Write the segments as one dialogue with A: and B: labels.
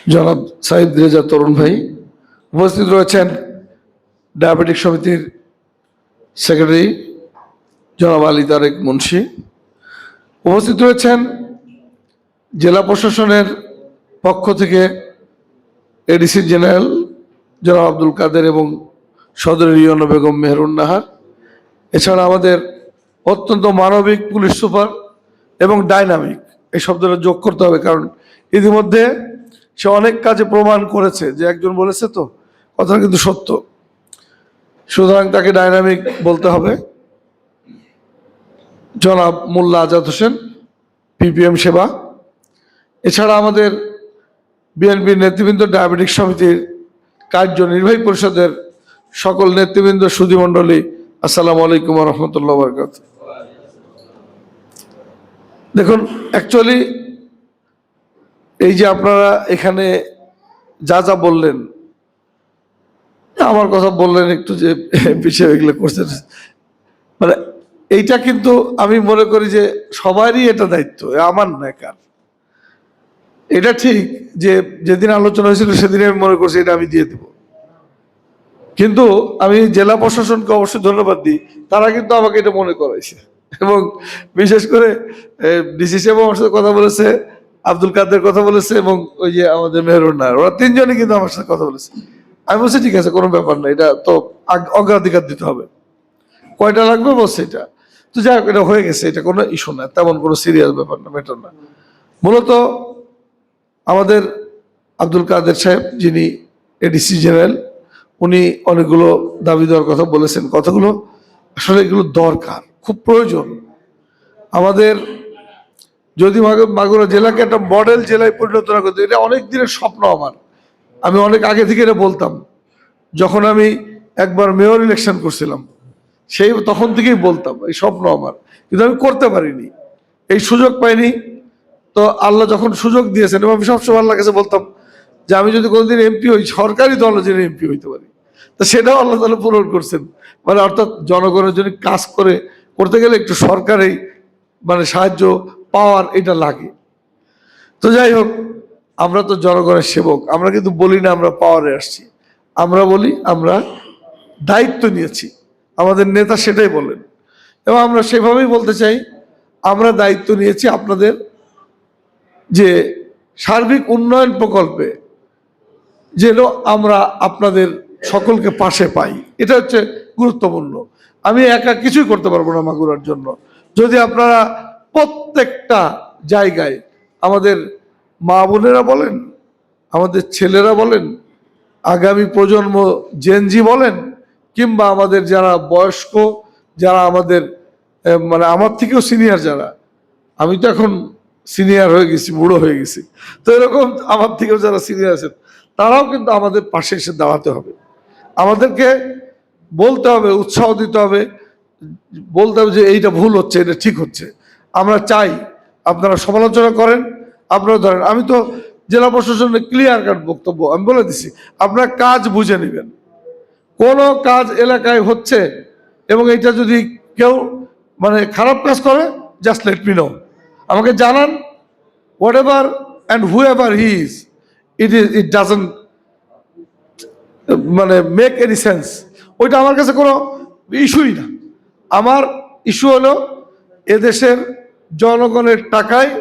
A: জনাব সাইদ রেজা তরুণ ভাই, উপস্থিত রয়েছেন ডায়াবেটিক সমিতির সেক্রেটারি জনাব আলী তারেক মুন্সি, উপস্থিত রয়েছেন জেলা প্রশাসনের পক্ষ থেকে এডিসি জেনারেল জনাব আব্দুল কাদের এবং সদরের ইউনো বেগম মেহরুন নাহার। এছাড়া আমাদের অত্যন্ত মানবিক পুলিশ সুপার এবং ডাইনামিক, এই শব্দটা যোগ করতে হবে, কারণ ইতিমধ্যে সে অনেক কাজে প্রমাণ করেছে যে একজন বলেছে তো কথাটা কিন্তু সত্য, সুতরাং তাকে ডাইনামিক বলতে হবে। জনাব মোল্লা আজাদ হোসেন, পিপিএম সেবা। এছাড়া আমাদের বিএনপির নেতৃবৃন্দ, ডায়াবেটিক সমিতির কার্যনির্বাহী পরিষদের সকল নেতৃবৃন্দ, সুধীমণ্ডলী, আসসালামু আলাইকুম ওয়া রাহমাতুল্লাহি ওয়া বারাকাতুহু। দেখুন, অ্যাকচুয়ালি এই যে আপনারা এখানে যা যা বললেন, আমার কথা বললেন একটু যে পিছিয়ে এগুলো করছেন, মানে এইটা কিন্তু আমি মনে করি যে সবারই এটা দায়িত্ব, আমার না কার। এটা ঠিক যে যেদিন আলোচনা হয়েছিল সেদিন আমি মনে করছি এটা আমি দিয়ে দেব, কিন্তু আমি জেলা প্রশাসনকে অবশ্যই ধন্যবাদ দিই, তারা কিন্তু আমাকে এটা মনে করাইছে। এবং বিশেষ করে ডিসি সাহেব আমার সাথে কথা বলেছে, আব্দুল কাদের কথা বলেছে, এবং ওই যে আমাদের মেহরুন নাহার, ওরা তিনজনই কিন্তু আমার সাথে কথা বলেছে। আমি বলছি ঠিক আছে, কোনো ব্যাপার না, এটা তো অগ্রাধিকার দিতে হবে, কয়টা লাগবে বলছে এটা তো, যাই হোক এটা হয়ে গেছে, এটা কোনো ইস্যু না, তেমন কোনো সিরিয়াস ব্যাপার না, ম্যাটার না। মূলত আমাদের আব্দুল কাদের সাহেব, যিনি এডিসি জেনারেল, উনি অনেকগুলো দাবি দেওয়ার কথা বলেছেন। কথাগুলো আসলে এগুলো দরকার, খুব প্রয়োজন। আমাদের যদি মাগুরা জেলাকে একটা মডেল জেলায় পরিণত না করতে, এটা অনেক দিনের স্বপ্ন আমার। আমি অনেক আগে থেকে এটা বলতাম, যখন আমি একবার মেয়র ইলেকশন করছিলাম, তখন থেকেই বলতাম এই স্বপ্ন আমার, কিন্তু আমি করতে পারিনি, এই সুযোগ পাইনি। তো আল্লাহ যখন সুযোগ দিয়েছেন, এবং আমি সবসময় আল্লাহর কাছে বলতাম যে আমি যদি কোনোদিন এমপি হই, সরকারি দল যেন এমপি হইতে পারি, তো সেটাও আল্লাহ তাআলা পূরণ করছেন। মানে অর্থাৎ জনগণের জন্য কাজ করতে গেলে একটু সরকারি মানে সাহায্য পাওয়ার এটা লাগে। তো যাই হোক, আমরা তো জনগণের সেবক, আমরা কিন্তু বলি না আমরা পাওয়ারে আসছি, আমরা বলি আমরা দায়িত্ব নিয়েছি। আমাদের নেতা সেটাই বলেন, এবং আমরা সেভাবেই বলতে চাই, আমরা দায়িত্ব নিয়েছি আপনাদের যে সার্বিক উন্নয়ন প্রকল্পে যেন আমরা আপনাদের সকলকে পাশে পাই, এটা হচ্ছে গুরুত্বপূর্ণ। আমি একা কিছুই করতে পারবো না মাগুরার জন্য, যদি আপনারা প্রত্যেকটা জায়গায় আমাদের মা বোনেরা বলেন, আমাদের ছেলেরা বলেন, আগামী প্রজন্ম জেনজি বলেন, কিংবা আমাদের যারা বয়স্ক, যারা আমাদের মানে আমার থেকেও সিনিয়র, যারা, আমি তো এখন সিনিয়র হয়ে গেছি, বুড়ো হয়ে গেছি, তো এরকম আমার থেকেও যারা সিনিয়র আছেন, তারাও কিন্তু আমাদের পাশে এসে দাঁড়াতে হবে। আমাদেরকে বলতে হবে, উৎসাহ দিতে হবে, বলতে হবে যে এইটা ভুল হচ্ছে, এটা ঠিক হচ্ছে। আমরা চাই আপনারা সমালোচনা করেন, আপনারা ধরেন, আমি তো জেলা প্রশাসনের ক্লিয়ার কাট বক্তব্য আমি বলে দিছি, আপনারা কাজ বুঝে নেবেন। কোনো কাজ এলাকায় হচ্ছে এবং এটা যদি কেউ মানে খারাপ কাজ করে, জাস্ট লেট মি নো, আমাকে জানান, what ever and who ever he is, it doesn't মানে মেক এনি সেন্স, ওইটা আমার কাছে কোনো ইস্যুই না। আমার ইস্যু হলো এদেশের জনগণের টাকায়,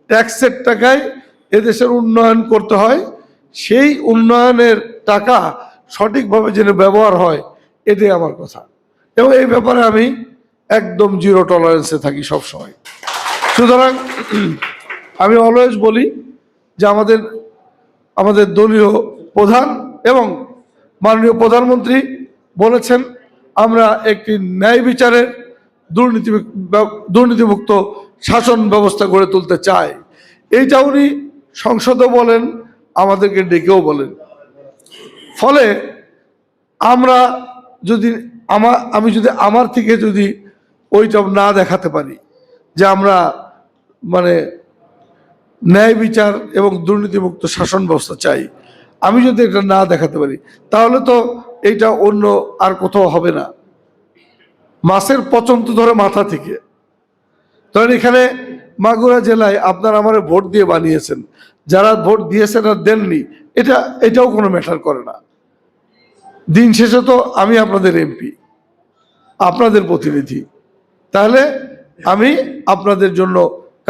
A: ট্যাক্সের টাকায় এদেশের উন্নয়ন করতে হয়, সেই উন্নয়নের টাকা সঠিকভাবে যেন ব্যবহার হয়, এটাই আমার কথা। এবং এই ব্যাপারে আমি একদম জিরো টলারেন্সে থাকি সবসময়। সুতরাং আমি অলওয়েজ বলি যে আমাদের দলীয় প্রধান এবং মাননীয় প্রধানমন্ত্রী বলেছেন আমরা একটি ন্যায় বিচারের দুর্নীতিমুক্ত শাসন ব্যবস্থা গড়ে তুলতে চাই। এইটা উনি সংসদে বলেন, আমাদেরকে ডেকেও বলেন। ফলে আমরা যদি আমি যদি আমার থেকে যদি ওইটা না দেখাতে পারি যে আমরা মানে ন্যায় বিচার এবং দুর্নীতিমুক্ত শাসন ব্যবস্থা চাই, আমি যদি এটা না দেখাতে পারি, তাহলে তো এইটা অন্য আর কোথাও হবে না। মাছের পচন তো ধরে মাথা থেকে। তখন এখানে মাগুরা জেলায় আপনারা আমার ভোট দিয়ে বানিয়েছেন, যারা ভোট দিয়েছেন আর দেননি, এটাও কোনো ম্যাটার করে না। দিন শেষে তো আমি আপনাদের এমপি, আপনাদের প্রতিনিধি, তাহলে আমি আপনাদের জন্য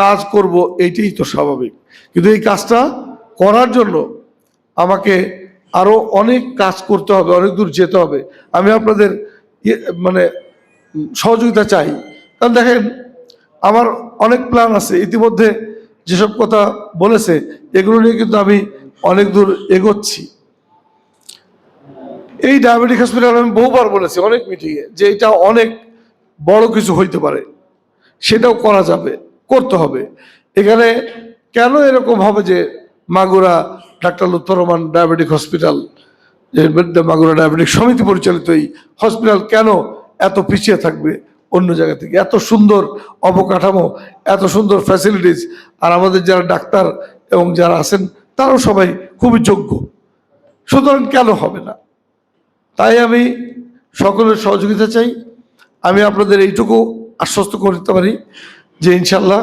A: কাজ করব, এইটাই তো স্বাভাবিক। কিন্তু এই কাজটা করার জন্য আমাকে আরো অনেক কাজ করতে হবে, অনেক দূর যেতে হবে। আমি আপনাদের মানে সহযোগিতা চাই। কারণ দেখেন, আমার অনেক প্ল্যান আছে, ইতিমধ্যে যেসব কথা বলেছে এগুলো নিয়ে কিন্তু আমি অনেক দূর এগোচ্ছি। এই ডায়াবেটিক হসপিটাল আমি বহুবার বলেছি অনেক মিটিংয়ে যে এটা অনেক বড় কিছু হইতে পারে, সেটাও করা যাবে, করতে হবে। এখানে কেন এরকম হবে যে Magura doctor Lutfar Rahman diabetic hospital, Magura diabetic সমিতি পরিচালিত এই হসপিটাল কেন এত পিছিয়ে থাকবে অন্য জায়গা থেকে? এত সুন্দর অবকাঠামো, এত সুন্দর ফ্যাসিলিটিস, আর আমাদের যারা ডাক্তার এবং যারা আছেন তারাও সবাই খুবই যোগ্য, সুতরাং কেন হবে না? তাই আমি সকলের সহযোগিতা চাই। আমি আপনাদের এইটুকু আশ্বস্ত করতে পারি যে ইনশাল্লাহ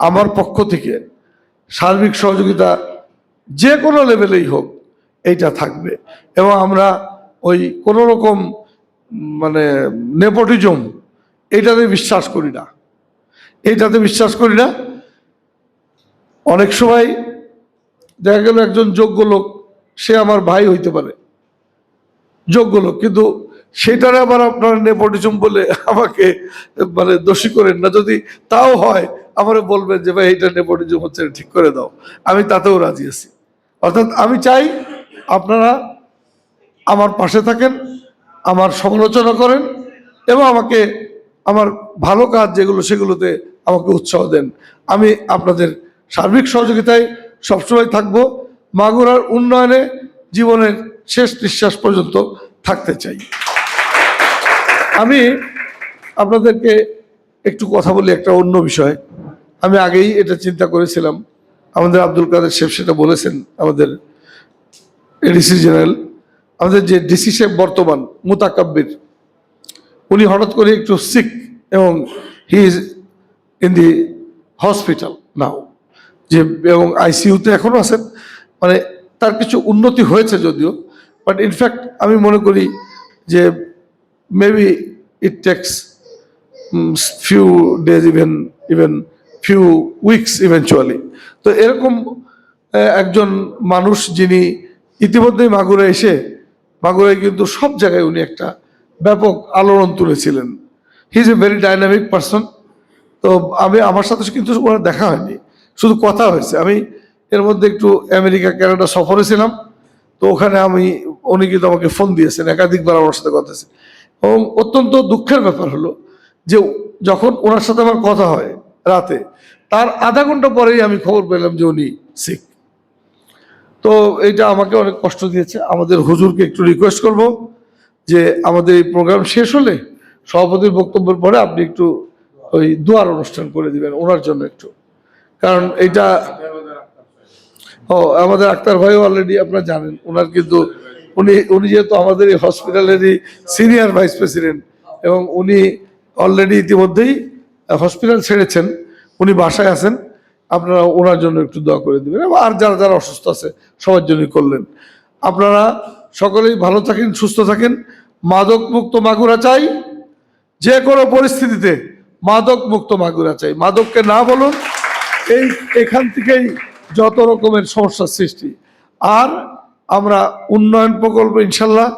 A: আমার পক্ষ থেকে সার্বিক সহযোগিতা যে কোনো লেভেলেই হোক এইটা থাকবে। এবং আমরা ওই কোনো রকম মানে নেপোটিজম এইটাতে বিশ্বাস করি না, এইটাতে বিশ্বাস করি না। অনেক সময় দেখা গেল একজন যোগ্য লোক, সে আমার ভাই হইতে পারে, যোগ্য লোক, কিন্তু সেটার আবার আপনার নেপোটিজম বলে আমাকে মানে দোষী করেন না। যদি তাও হয় আমার বলবেন যে ভাই এইটা নেপোটিজম হচ্ছে, ঠিক করে দাও, আমি তাতেও রাজি আছি। অর্থাৎ আমি চাই আপনারা আমার পাশে থাকেন, আমার সমালোচনা করেন এবং আমাকে আমার ভালো কাজ যেগুলো সেগুলোতে আমাকে উৎসাহ দেন। আমি আপনাদের সার্বিক সহযোগিতায় সবসময় থাকব, মাগুরার উন্নয়নে জীবনের শেষ নিঃশ্বাস পর্যন্ত থাকতে চাই। আমি আপনাদেরকে একটু কথা বলি একটা অন্য বিষয়। আমি আগেই এটা চিন্তা করেছিলাম, আমাদের আব্দুল কাদের সাহেব সেটা বলেছেন, আমাদের এডিসি জেনারেল, আমাদের যে ডিসি সাহেব বর্তমান মুতাকাব্বির, উনি হঠাৎ করে একটু সিক এবং he is in the hospital নাও, যে এবং আইসিইউতে এখনো আছেন। মানে তার কিছু উন্নতি হয়েছে যদিও, বাট ইনফ্যাক্ট আমি মনে করি যে maybe it takes few days, even few weeks eventually. তো এরকম একজন মানুষ যিনি ইতিমধ্যেই মাগুরায় এসে, মাগুরায় কিন্তু সব জায়গায় উনি একটা ব্যাপক আলোড়ন তুলেছিলেন। He is a very dynamic person. তো আমার সাথে কিন্তু ওনার দেখা হয়নি, শুধু কথা হয়েছে। আমি এর মধ্যে একটু আমেরিকা কানাডা সফরে ছিলাম, তো ওখানে উনি কিন্তু আমাকে ফোন দিয়েছেন, একাধিকবার আমার সাথে কথা হয়েছে। এবং অত্যন্ত দুঃখের ব্যাপার হলো যে যখন ওনার সাথে আমার কথা হয় রাতে, তার আধা ঘন্টা পরেই আমি খবর পেলাম যে উনি সিক। তো এইটা আমাকে অনেক কষ্ট দিয়েছে। আমাদের হুজুরকে একটু রিকোয়েস্ট করব যে আমাদের এই প্রোগ্রাম শেষ হলে সভাপতির বক্তব্যের পরে আপনি একটু ওই দোয়ার অনুষ্ঠান করে দিবেন ওনার জন্য একটু, কারণ এইটা আমাদের আক্তার ভাই অলরেডি আপনারা জানেন, ওনার কিন্তু উনি যেহেতু আমাদের এই হসপিটালেরই সিনিয়র ভাইস প্রেসিডেন্ট এবং উনি অলরেডি ইতিমধ্যেই হসপিটাল ছেড়েছেন, উনি বাসায় আছেন। আপনারা ওনার জন্য একটু দোয়া করে দেবেন, আর যারা যারা অসুস্থ আছে সবার জন্যই করলেন। আপনারা সকলেই ভালো থাকেন, সুস্থ থাকেন। মাদক মুক্ত মাগুরা চাই, যে কোনো পরিস্থিতিতে মাদক মুক্ত মাগুরা চাই। মাদককে না বলুন, এখান থেকেই যত রকমের সমস্যার সৃষ্টি। আর আমরা উন্নয়ন প্রকল্প ইনশাল্লাহ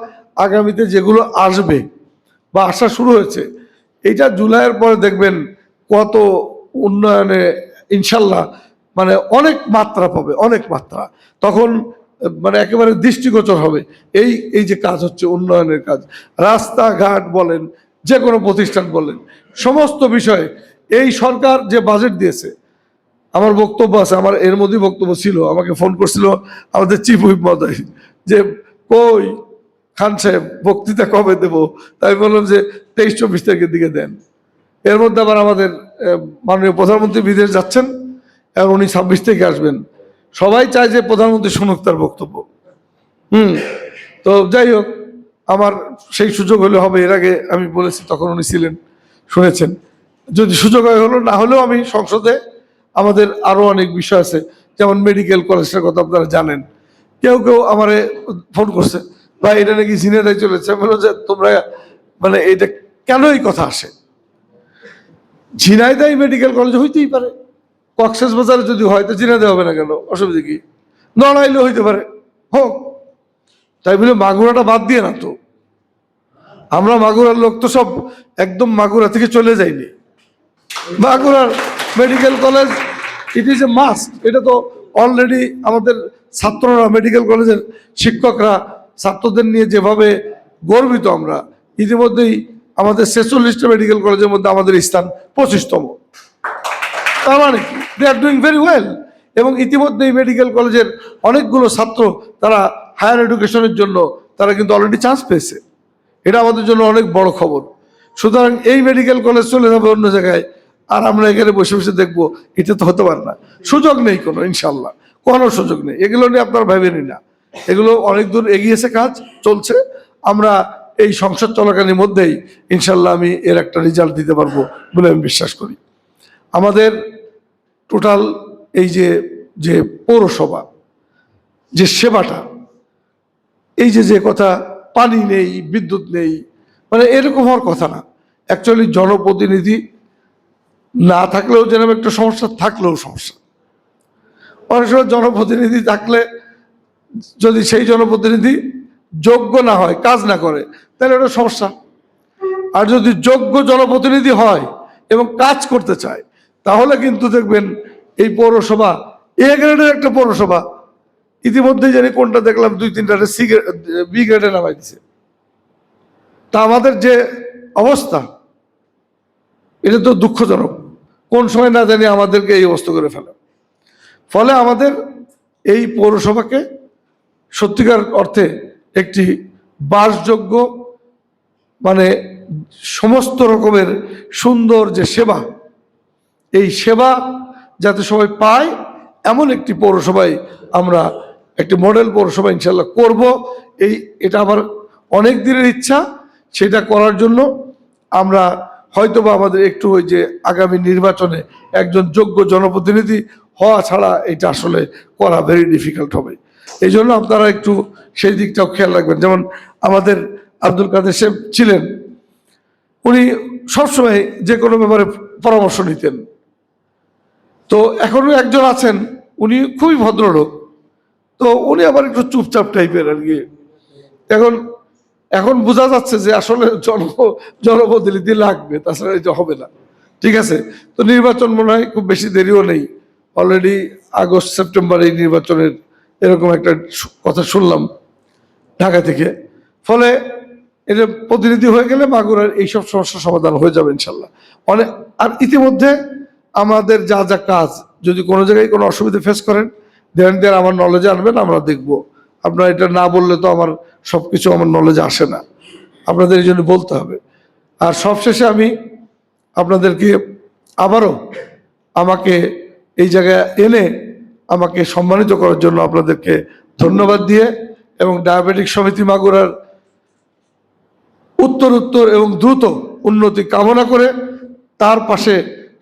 A: আগামীতে যেগুলো আসবে বা আসা শুরু হয়েছে, এইটা জুলাইয়ের পরে দেখবেন কত উন্নয়নে ইনশাল্লাহ মানে অনেক মাত্রা পাবে, অনেক মাত্রা। তখন মানে একেবারে দৃষ্টিগোচর হবে এই যে কাজ হচ্ছে, উন্নয়নের কাজ। রাস্তাঘাট বলেন, যে কোনো প্রতিষ্ঠান বলেন, সমস্ত বিষয়ে এই সরকার যে বাজেট দিয়েছে, আমার বক্তব্য আছে, আমার এর মধ্যেই বক্তব্য ছিল। আমাকে ফোন করছিল আমাদের চিফ হুইপ মহোদয় যে কই খান সাহেব বক্তৃতা কবে দেবো, তাই বললাম যে 23-24 তারিখের দিকে দেন। এর মধ্যে আবার আমাদের মাননীয় প্রধানমন্ত্রী বিদেশ যাচ্ছেন এবং উনি 26 থেকে আসবেন। সবাই চায় যে প্রধানমন্ত্রী শুনুক তার বক্তব্য। তো যাই হোক, আমার সেই সুযোগ হলে হবে। এর আগে আমি বলেছি, তখন উনি ছিলেন, শুনেছেন। যদি সুযোগ হলো, না হলেও আমি সংসদে আমাদের আরো অনেক বিষয় আছে যেমন মেডিকেল কলেজের কথা আপনারা জানেন, কেউ কেউ আমারে ফোন করছে, ভাই এটা নাকি ঝিনাইদহে চলেছে। বললো যে তোমরা মানে এটা কেন এই কথা আসে? ঝিনাইদহ মেডিকেল কলেজ হইতেই পারে, কক্সবাজারে যদি হয় তো ঝিনাইদহ হবে না কেন? অসুবিধা কি? নড়াইলেও হইতে পারে, হোক। তাই বলে মাগুরাটা বাদ দিয়ে না তো, আমরা মাগুরার লোক তো সব একদম মাগুরা থেকে চলে যাইনি। মাগুরার medical college it is a must. এটা তো অলরেডি আমাদের ছাত্ররা, মেডিকেল কলেজের শিক্ষকরা ছাত্রদের নিয়ে যেভাবে গর্বিত, আমরা ইতিমধ্যেই আমাদের 46টা মেডিকেল কলেজের মধ্যে আমাদের স্থান 25তম। তার মানে কি, দে আর ডুইং ভেরি ওয়েল। এবং ইতিমধ্যেই মেডিকেল কলেজের অনেকগুলো ছাত্র তারা হায়ার এডুকেশনের জন্য তারা কিন্তু অলরেডি চান্স পেয়েছে। এটা আমাদের জন্য অনেক বড় খবর। সুতরাং এই মেডিকেল কলেজ চলে যাবে অন্য জায়গায়, আর আমরা এখানে বসে বসে দেখবো, এটা তো হতে পারে না। সুযোগ নেই কোনো, ইনশাল্লাহ কোনো সুযোগ নেই। এগুলো নিয়ে আপনারা ভাবেনই না, এগুলো অনেক দূর এগিয়েছে, কাজ চলছে। আমরা এই সংসদ চলাকালীন মধ্যেই ইনশাল্লাহ আমি এর একটা রেজাল্ট দিতে পারবো বলে আমি বিশ্বাস করি। আমাদের টোটাল এই যে পৌরসভা যে সেবাটা, এই যে কথা, পানি নেই, বিদ্যুৎ নেই, মানে এরকম হওয়ার কথা না। অ্যাকচুয়ালি জনপ্রতিনিধি না থাকলেও যেন একটা সমস্যা, থাকলেও সমস্যা। অনেক সময় জনপ্রতিনিধি থাকলে যদি সেই জনপ্রতিনিধি যোগ্য না হয়, কাজ না করে, তাহলে ওটা সমস্যা। আর যদি যোগ্য জনপ্রতিনিধি হয় এবং কাজ করতে চায়, তাহলে কিন্তু দেখবেন এই পৌরসভা এ গ্রেডের একটা পৌরসভা, ইতিমধ্যে জানি কোনটা দেখলাম 2-3টা বি গ্রেডে নামাই দিছে। তা আমাদের যে অবস্থা, এটা তো দুঃখজনক। কোন সময় না জানি আমাদেরকে এই অবস্থা করে ফেলে। ফলে আমাদের এই পৌরসভাকে সত্যিকার অর্থে একটি বাসযোগ্য, মানে সমস্ত রকমের সুন্দর যে সেবা, এই সেবা যাতে সবাই পায়, এমন একটি পৌরসভায় আমরা একটি মডেল পৌরসভা ইনশাল্লাহ করব। এটা আমার অনেক দিনের ইচ্ছা। সেটা করার জন্য আমরা হয়তোবা আমাদের একটু ওই যে আগামী নির্বাচনে একজন যোগ্য জনপ্রতিনিধি হওয়া ছাড়া এটা আসলে করা ভেরি ডিফিকাল্ট হবে। এই জন্য আপনারা একটু সেই দিকটাও খেয়াল রাখবেন। যেমন আমাদের আব্দুল কাদের সাহেব ছিলেন, উনি সবসময় যে কোনো ব্যাপারে পরামর্শ নিতেন। তো এখনো একজন আছেন, উনি খুবই ভদ্রলোক, তো উনি আবার একটু চুপচাপ টাইপের আর কি। এখন বোঝা যাচ্ছে যে আসলে জনপ্রতিনিধি লাগবে, তাছাড়া এটা হবে না। ঠিক আছে, তো নির্বাচন মনে হয় খুব বেশি দেরিও নেই, অলরেডি আগস্ট সেপ্টেম্বর এই নির্বাচনের এরকম একটা কথা শুনলাম ঢাকা থেকে। ফলে এটা প্রতিনিধি হয়ে গেলে মাগুরার এইসব সমস্যার সমাধান হয়ে যাবে ইনশাল্লাহ। আর ইতিমধ্যে আমাদের যা যা কাজ, যদি কোনো জায়গায় কোনো অসুবিধা ফেস করেন, দেন আমার নলেজে আনবেন, আমরা দেখব। আপনারা এটা না বললে তো আমার সবকিছু আমার নলেজে আসে না, আপনাদের এই জন্য বলতে হবে। আর সবশেষে আমি আপনাদেরকে আবারও আমাকে এই জায়গায় এনে আমাকে সম্মানিত করার জন্য আপনাদেরকে ধন্যবাদ দিয়ে, এবং ডায়াবেটিক সমিতি মাগুরার উত্তর এবং দ্রুত উন্নতি কামনা করে, তার পাশে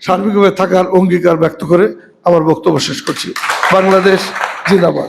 A: সার্বিকভাবে থাকার অঙ্গীকার ব্যক্ত করে আমার বক্তব্য শেষ করছি। বাংলাদেশ জিন্দাবাদ।